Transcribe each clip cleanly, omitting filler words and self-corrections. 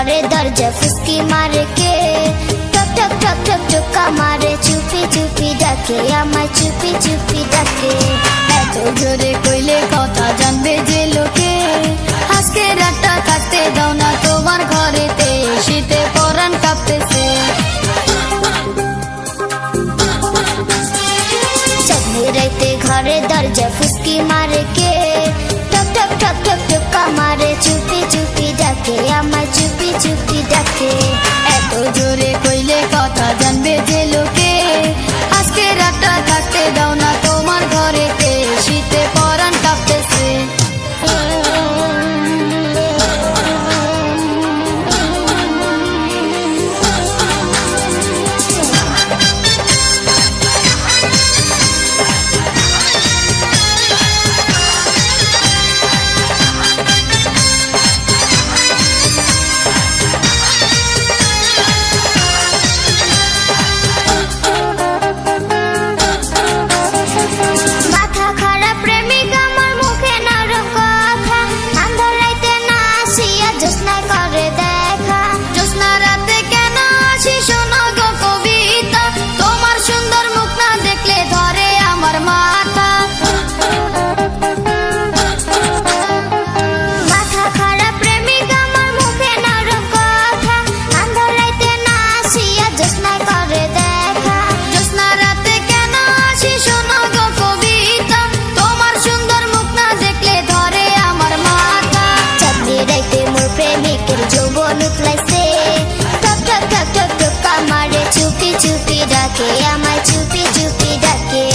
ঘরে দরজা ফুসকি মারে কে, টক টক টক টক টকা মারে, চুপি চুপি ডাকে আমায়, চুপি চুপি ডাকে। এত জোরে কইলে কথা জানবে যে লোকে, আজকে রাতটা থাকতে দাও না তোমার ঘরেতে, শীতে পরাণ কাঁপতেছে। চাঁদনি রাইতে ঘরে দরজা ফুসকি মারে কে, টক টক টক টক টকা মারে, চুপি চুপি ডাকে আমায়, চুপি চুপি ডাকে। এত জোরে কইলে কথা জানবে যে লোকে, আজকে রাতটা থাকতে দাও না তোমার ঘরেতে, শীতে পরাণ কাঁপতেছে। চুপি চুপি ডাকে আমায়, চুপি চুপি ডাকে।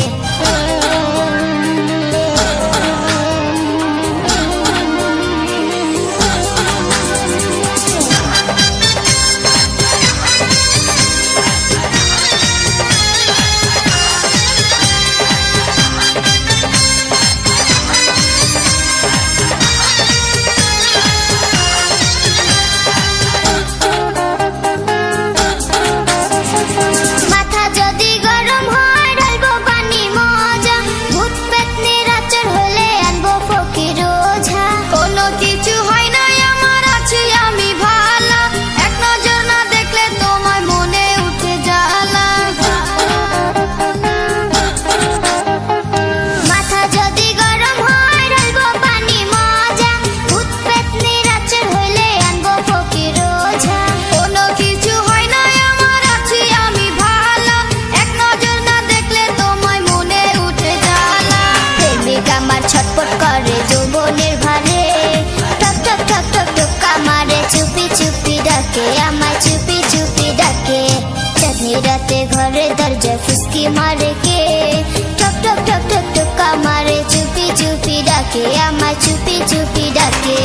ছটপট করে যৌবনের ভারে, টক টক টক টক টকা মারে, চুপি চুপি ডাকে আমায়, চুপি চুপি ডাকে। চাঁদনি রাতে ঘরে দরজা ফুসকি মারে কে, টক টক টক টক টকা মারে, চুপি চুপি ডাকে আমায়, চুপি চুপি ডাকে।